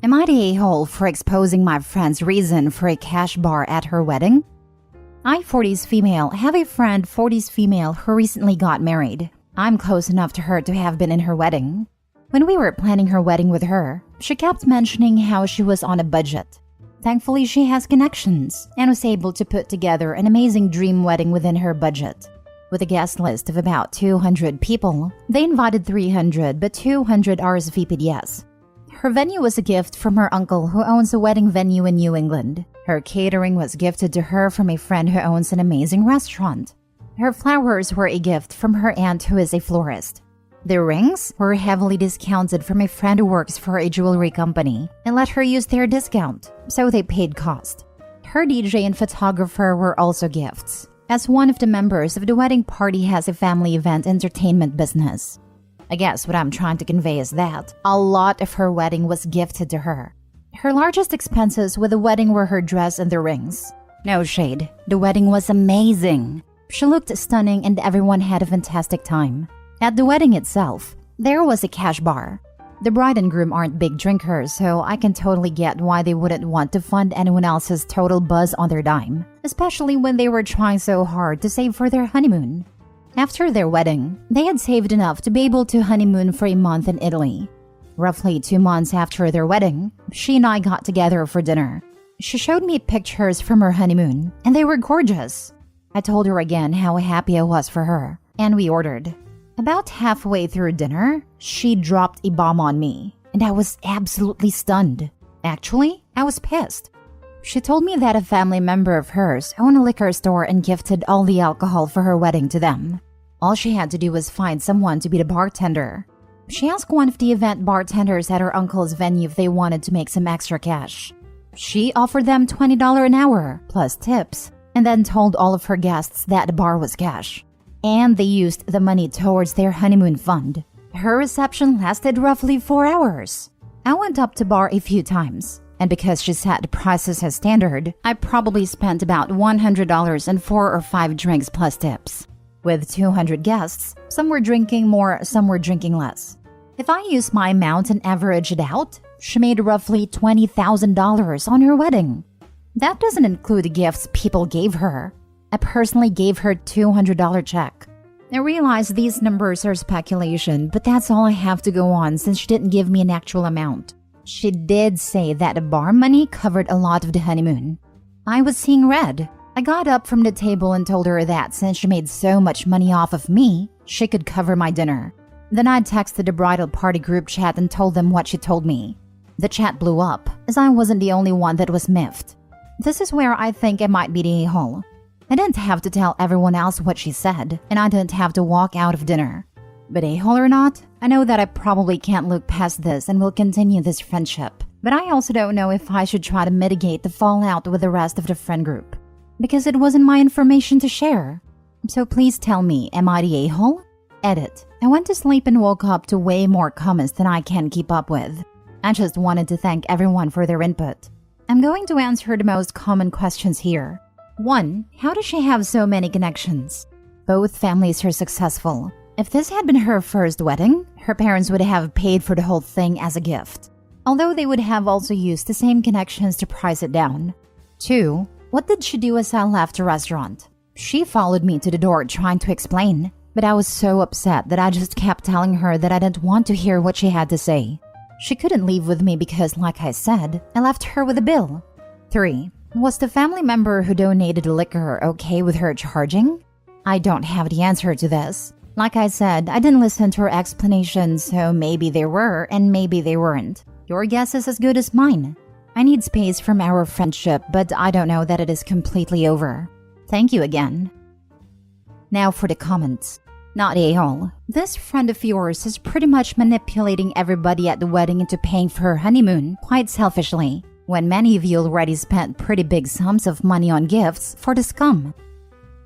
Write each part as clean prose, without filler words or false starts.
Am I the a-hole for exposing my friend's reason for a cash bar at her wedding? I, 40s female, have a friend, 40s female, who recently got married. I'm close enough to her to have been in her wedding. When we were planning her wedding with her, she kept mentioning how she was on a budget. Thankfully, she has connections and was able to put together an amazing dream wedding within her budget. With a guest list of about 200 people, they invited 300, but 200 RSVP'd yes. Her venue was a gift from her uncle who owns a wedding venue in New England. Her catering was gifted to her from a friend who owns an amazing restaurant. Her flowers were a gift from her aunt who is a florist. The rings were heavily discounted from a friend who works for a jewelry company and let her use their discount, so they paid cost. Her DJ and photographer were also gifts, as one of the members of the wedding party has a family event entertainment business. I guess what I'm trying to convey is that a lot of her wedding was gifted to her. Her largest expenses with the wedding were her dress and the rings. No shade, the wedding was amazing. She looked stunning and everyone had a fantastic time. At the wedding itself, there was a cash bar. The bride and groom aren't big drinkers, so I can totally get why they wouldn't want to fund anyone else's total buzz on their dime, especially when they were trying so hard to save for their honeymoon. After their wedding, they had saved enough to be able to honeymoon for a month in Italy. Roughly 2 months after their wedding, she and I got together for dinner. She showed me pictures from her honeymoon, and they were gorgeous. I told her again how happy I was for her, and we ordered. About halfway through dinner, she dropped a bomb on me, and I was absolutely stunned. Actually, I was pissed. She told me that a family member of hers owned a liquor store and gifted all the alcohol for her wedding to them. All she had to do was find someone to be the bartender. She asked one of the event bartenders at her uncle's venue if they wanted to make some extra cash. She offered them $20 an hour, plus tips, and then told all of her guests that the bar was cash. And they used the money towards their honeymoon fund. Her reception lasted roughly 4 hours. I went up to bar a few times, and because she set the prices as standard, I probably spent about $100 in 4 or 5 drinks plus tips. With 200 guests, some were drinking more, some were drinking less. If I use my amount and average it out, she made roughly $20,000 on her wedding. That doesn't include the gifts people gave her. I personally gave her a $200 check. I realize these numbers are speculation, but that's all I have to go on since she didn't give me an actual amount. She did say that the bar money covered a lot of the honeymoon. I was seeing red. I got up from the table and told her that since she made so much money off of me, she could cover my dinner. Then I texted the bridal party group chat and told them what she told me. The chat blew up, as I wasn't the only one that was miffed. This is where I think I might be the a-hole. I didn't have to tell everyone else what she said, and I didn't have to walk out of dinner. But a-hole or not, I know that I probably can't look past this and will continue this friendship. But I also don't know if I should try to mitigate the fallout with the rest of the friend group, because it wasn't my information to share. So please tell me, am I the a-hole? Edit. I went to sleep and woke up to way more comments than I can keep up with. I just wanted to thank everyone for their input. I'm going to answer the most common questions here. 1. How does she have so many connections? Both families are successful. If this had been her first wedding, her parents would have paid for the whole thing as a gift, although they would have also used the same connections to price it down. 2. What did she do as I left the restaurant? She followed me to the door trying to explain, but I was so upset that I just kept telling her that I didn't want to hear what she had to say. She couldn't leave with me because, like I said, I left her with a bill. 3. Was the family member who donated the liquor okay with her charging? I don't have the answer to this. Like I said, I didn't listen to her explanation, so maybe they were and maybe they weren't. Your guess is as good as mine. I need space from our friendship, but I don't know that it is completely over. Thank you again. Now for the comments. Not a-hole. This friend of yours is pretty much manipulating everybody at the wedding into paying for her honeymoon quite selfishly, when many of you already spent pretty big sums of money on gifts for the scum.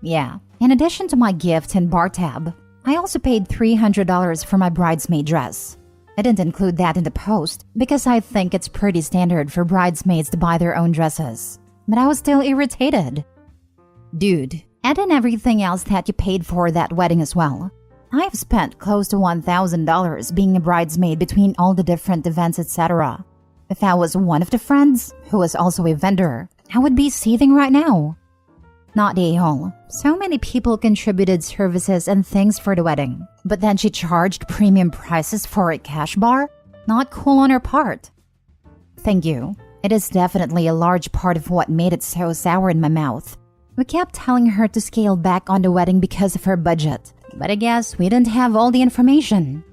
Yeah, in addition to my gift and bar tab, I also paid $300 for my bridesmaid dress. I didn't include that in the post because I think it's pretty standard for bridesmaids to buy their own dresses, but I was still irritated. Dude, add in everything else that you paid for that wedding as well. I have spent close to $1,000 being a bridesmaid between all the different events, etc. If I was one of the friends, who was also a vendor, I would be seething right now. Not a-hole. So many people contributed services and things for the wedding, but then she charged premium prices for a cash bar? Not cool on her part. Thank you. It is definitely a large part of what made it so sour in my mouth. We kept telling her to scale back on the wedding because of her budget, but I guess we didn't have all the information.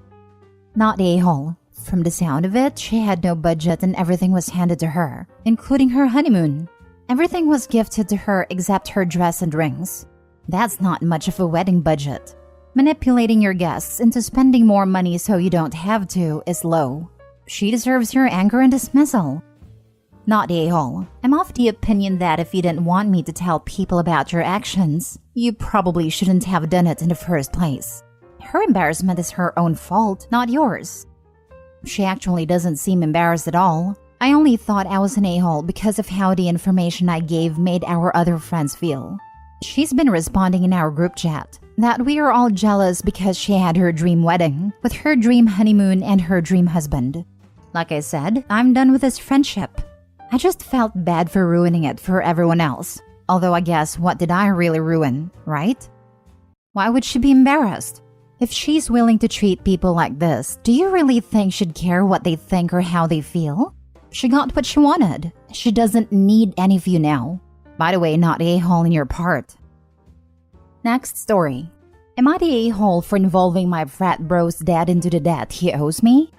Not a-hole. From the sound of it, she had no budget and everything was handed to her, including her honeymoon. Everything was gifted to her except her dress and rings. That's not much of a wedding budget. Manipulating your guests into spending more money so you don't have to is low. She deserves your anger and dismissal. Not a-hole. I'm of the opinion that if you didn't want me to tell people about your actions, you probably shouldn't have done it in the first place. Her embarrassment is her own fault, not yours. She actually doesn't seem embarrassed at all. I only thought I was an a-hole because of how the information I gave made our other friends feel. She's been responding in our group chat that we are all jealous because she had her dream wedding with her dream honeymoon and her dream husband. Like I said, I'm done with this friendship. I just felt bad for ruining it for everyone else. Although I guess what did I really ruin, right? Why would she be embarrassed? If she's willing to treat people like this, do you really think she'd care what they think or how they feel? She got what she wanted. She doesn't need any of you now. By the way, not a-hole in your part. Next story. Am I the a-hole for involving my frat bro's dad into the debt he owes me?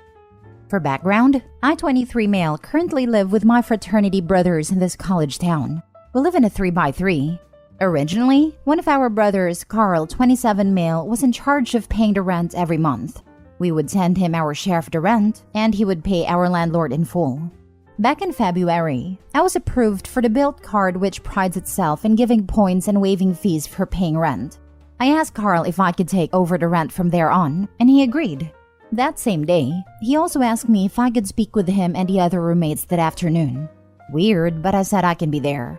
For background, I, 23 male, currently live with my fraternity brothers in this college town. We live in a 3x3. Originally, one of our brothers, Carl, 27 male, was in charge of paying the rent every month. We would send him our share of the rent, and he would pay our landlord in full. Back in February, I was approved for the Built card, which prides itself in giving points and waiving fees for paying rent. I asked Carl if I could take over the rent from there on, and he agreed. That same day, he also asked me if I could speak with him and the other roommates that afternoon. Weird, but I said I can be there.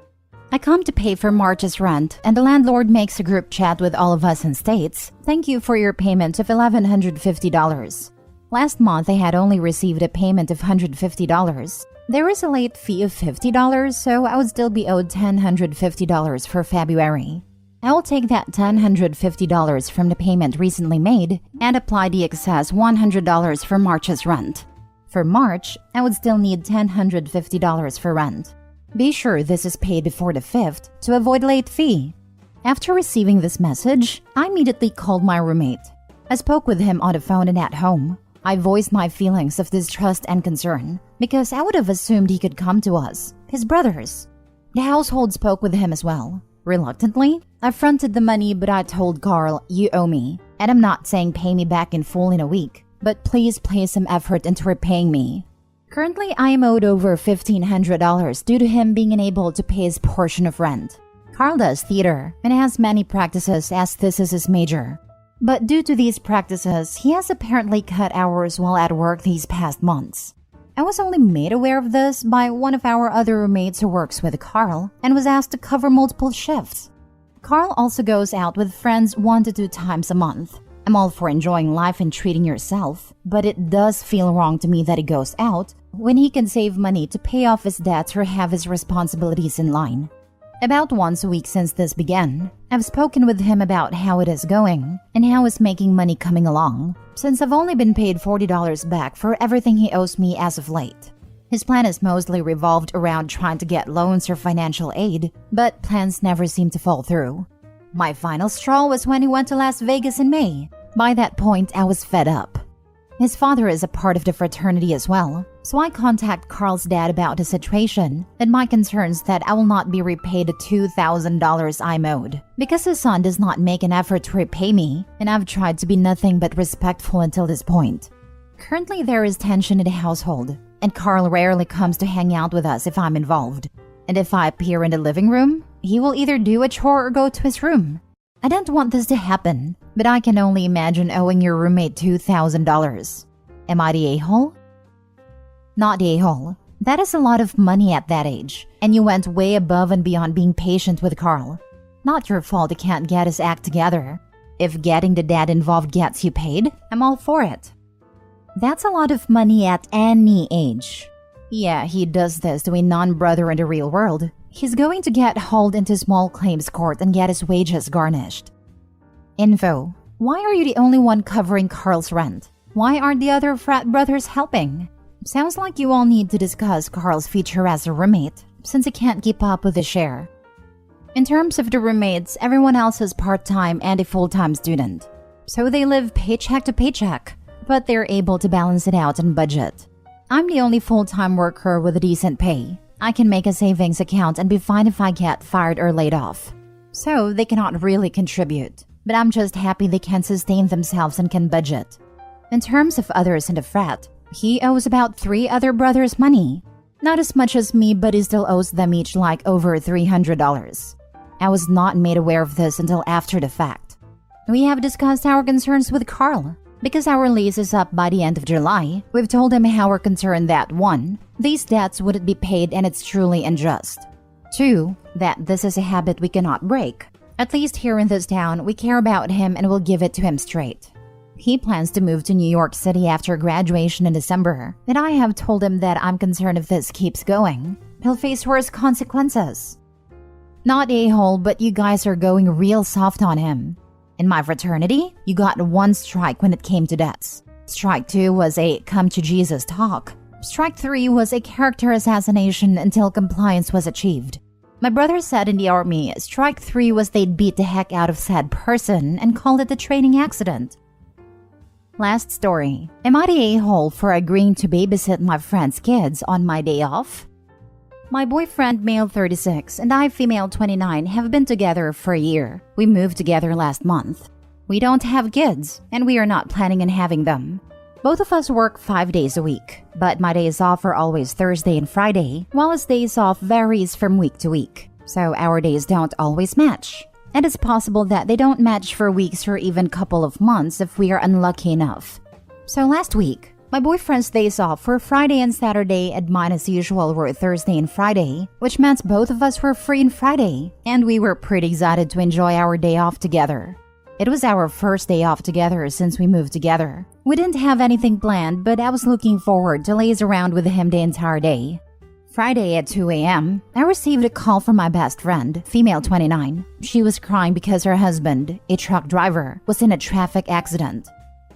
I come to pay for March's rent, and the landlord makes a group chat with all of us and states, "Thank you for your payment of $1,150. Last month I had only received a payment of $150. There is a late fee of $50, so I would still be owed $1,050 for February. I will take that $1,050 from the payment recently made and apply the excess $100 for March's rent. For March, I would still need $1,050 for rent. Be sure this is paid before the 5th to avoid late fee." After receiving this message, I immediately called my roommate. I spoke with him on the phone and at home. I voiced my feelings of distrust and concern because I would have assumed he could come to us, his brothers. The household spoke with him as well. Reluctantly, I fronted the money, but I told Carl, "You owe me, and I'm not saying pay me back in full in a week, but please place some effort into repaying me." Currently, I am owed over $1,500 due to him being unable to pay his portion of rent. Carl does theater and has many practices as this is his major. But due to these practices, he has apparently cut hours while at work these past months. I was only made aware of this by one of our other roommates who works with Carl and was asked to cover multiple shifts. Carl also goes out with friends 1 to 2 times a month. I'm all for enjoying life and treating yourself, but it does feel wrong to me that he goes out when he can save money to pay off his debts or have his responsibilities in line. About once a week since this began, I've spoken with him about how it is going and how he's making money coming along, since I've only been paid $40 back for everything he owes me as of late. His plan is mostly revolved around trying to get loans or financial aid, but plans never seem to fall through. My final straw was when he went to Las Vegas in May. By that point, I was fed up. His father is a part of the fraternity as well, so I contact Carl's dad about the situation and my concerns that I will not be repaid the $2,000 I'm owed because his son does not make an effort to repay me, and I've tried to be nothing but respectful until this point. Currently, there is tension in the household, and Carl rarely comes to hang out with us if I'm involved. And if I appear in the living room, he will either do a chore or go to his room. I don't want this to happen, but I can only imagine owing your roommate $2,000. Am I the a-hole? Not the a-hole. That is a lot of money at that age, and you went way above and beyond being patient with Carl. Not your fault he can't get his act together. If getting the dad involved gets you paid, I'm all for it. That's a lot of money at any age. Yeah, he does this to a non-brother in the real world. He's going to get hauled into small claims court and get his wages garnished. Info. Why are you the only one covering Carl's rent? Why aren't the other frat brothers helping? Sounds like you all need to discuss Carl's future as a roommate, since he can't keep up with the share. In terms of the roommates, everyone else is part-time and a full-time student. So they live paycheck to paycheck, but they're able to balance it out and budget. I'm the only full-time worker with a decent pay. I can make a savings account and be fine if I get fired or laid off. So they cannot really contribute, but I'm just happy they can sustain themselves and can budget. In terms of others in the frat, he owes about 3 other brothers money. Not as much as me, but he still owes them each like over $300. I was not made aware of this until after the fact. We have discussed our concerns with Carl. Because our lease is up by the end of July, we've told him how we're concerned that 1. These debts wouldn't be paid and it's truly unjust. 2. That this is a habit we cannot break. At least here in this town, we care about him and will give it to him straight. He plans to move to New York City after graduation in December, and I have told him that I'm concerned if this keeps going, he'll face worse consequences. Not a-hole, but you guys are going real soft on him. In my fraternity, you got 1 strike when it came to debts. Strike 2 was a come to Jesus talk. Strike 3 was a character assassination until compliance was achieved. My brother said in the army, strike 3 was they'd beat the heck out of said person and called it a training accident. Last story. Am I the a-hole for agreeing to babysit my friend's kids on my day off? My boyfriend, male 36, and I, female 29, have been together for a year. We moved together last month. We don't have kids, and we are not planning on having them. Both of us work 5 days a week, but my days off are always Thursday and Friday, while his days off varies from week to week, so our days don't always match. And it's possible that they don't match for weeks or even couple of months if we are unlucky enough. So last week, my boyfriend's days off were Friday and Saturday, and mine as usual were Thursday and Friday, which meant both of us were free on Friday, and we were pretty excited to enjoy our day off together. It was our first day off together since we moved together. We didn't have anything planned, but I was looking forward to laze around with him the entire day. Friday at 2 a.m., I received a call from my best friend, female 29. She was crying because her husband, a truck driver, was in a traffic accident.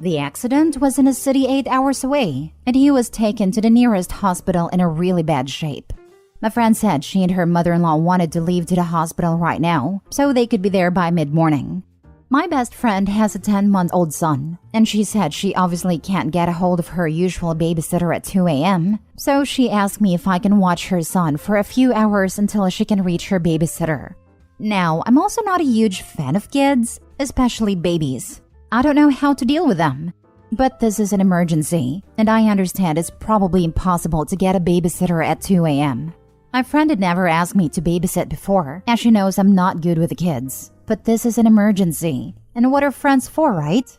The accident was in a city 8 hours away, and he was taken to the nearest hospital in a really bad shape. My friend said she and her mother-in-law wanted to leave to the hospital right now, so they could be there by mid-morning. My best friend has a 10-month-old son, and she said she obviously can't get a hold of her usual babysitter at 2 a.m., so she asked me if I can watch her son for a few hours until she can reach her babysitter. Now, I'm also not a huge fan of kids, especially babies. I don't know how to deal with them. But this is an emergency, and I understand it's probably impossible to get a babysitter at 2 a.m. My friend had never asked me to babysit before, as she knows I'm not good with the kids. But this is an emergency, and what are friends for, right?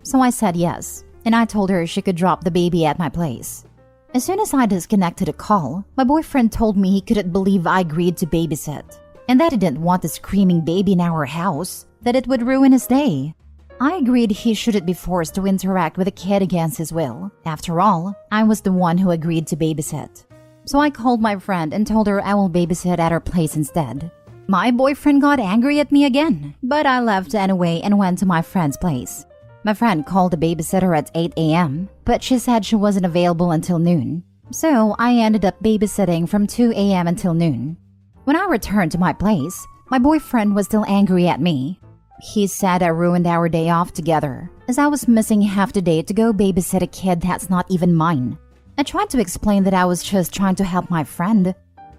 So I said yes, and I told her she could drop the baby at my place. As soon as I disconnected the call, my boyfriend told me he couldn't believe I agreed to babysit, and that he didn't want a screaming baby in our house, that it would ruin his day. I agreed he shouldn't be forced to interact with a kid against his will. After all, I was the one who agreed to babysit. So I called my friend and told her I will babysit at her place instead. My boyfriend got angry at me again, but I left anyway and went to my friend's place. My friend called the babysitter at 8 a.m., but she said she wasn't available until noon. So I ended up babysitting from 2 a.m. until noon. When I returned to my place, my boyfriend was still angry at me. He said I ruined our day off together, as I was missing half the day to go babysit a kid that's not even mine. I tried to explain that I was just trying to help my friend.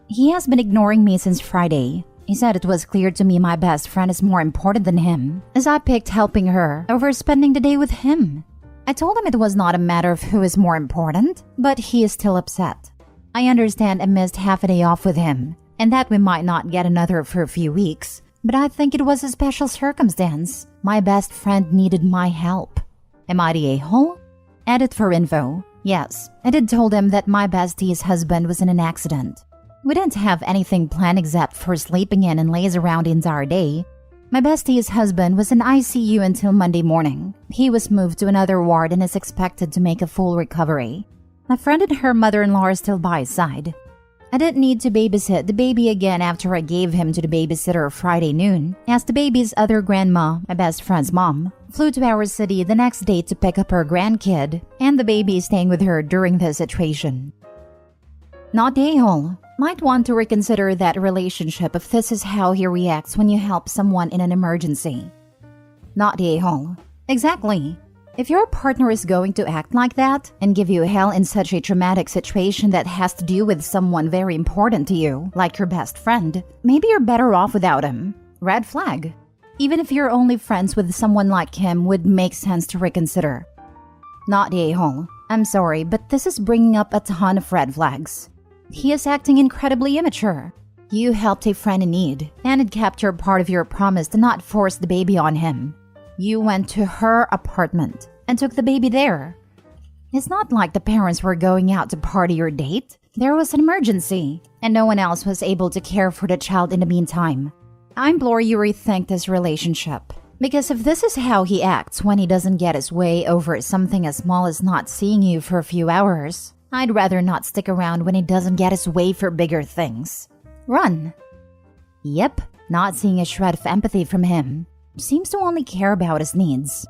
He has been ignoring me since Friday. He said it was clear to me my best friend is more important than him, as I picked helping her over spending the day with him. I told him it was not a matter of who is more important, but he is still upset. I understand I missed half a day off with him, and that we might not get another for a few weeks, but I think it was a special circumstance. My best friend needed my help. Am I the a-hole? Edit for info. Yes, I did told him that my bestie's husband was in an accident. We didn't have anything planned except for sleeping in and laze around the entire day. My bestie's husband was in ICU until Monday morning. He was moved to another ward and is expected to make a full recovery. My friend and her mother-in-law are still by his side. I didn't need to babysit the baby again after I gave him to the babysitter Friday noon, as the baby's other grandma, my best friend's mom, flew to our city the next day to pick up her grandkid, and the baby is staying with her during this situation. Not the a-hole. Might want to reconsider that relationship if this is how he reacts when you help someone in an emergency. Not the a-hole. Exactly. If your partner is going to act like that and give you hell in such a traumatic situation that has to do with someone very important to you, like your best friend, maybe you're better off without him. Red flag. Even if you're only friends with someone like him, would make sense to reconsider. Not the a-hole. I'm sorry, but this is bringing up a ton of red flags. He is acting incredibly immature. You helped a friend in need, and it kept your part of your promise to not force the baby on him. You went to her apartment and took the baby there. It's not like the parents were going out to party or date. There was an emergency, and no one else was able to care for the child in the meantime. I implore you rethink this relationship. Because if this is how he acts when he doesn't get his way over something as small as not seeing you for a few hours, I'd rather not stick around when he doesn't get his way for bigger things. Run. Yep, not seeing a shred of empathy from him. Seems to only care about his needs.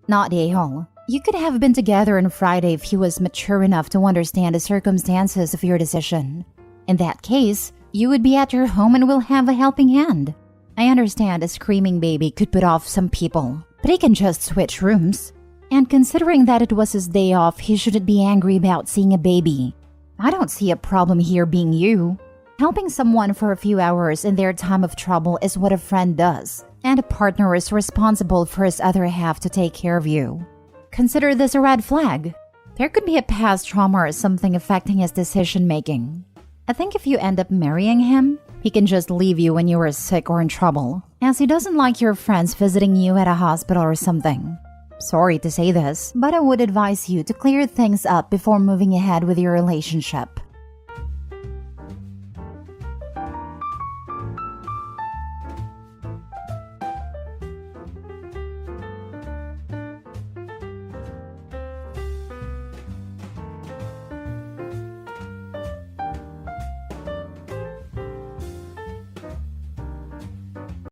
Not the a-hole. You could have been together on Friday if he was mature enough to understand the circumstances of your decision. In that case, you would be at your home and will have a helping hand. I understand a screaming baby could put off some people, but he can just switch rooms. And considering that it was his day off, he shouldn't be angry about seeing a baby. I don't see a problem here being you. Helping someone for a few hours in their time of trouble is what a friend does, and a partner is responsible for his other half to take care of you. Consider this a red flag. There could be a past trauma or something affecting his decision-making. I think if you end up marrying him, he can just leave you when you are sick or in trouble, as he doesn't like your friends visiting you at a hospital or something. Sorry to say this, but I would advise you to clear things up before moving ahead with your relationship.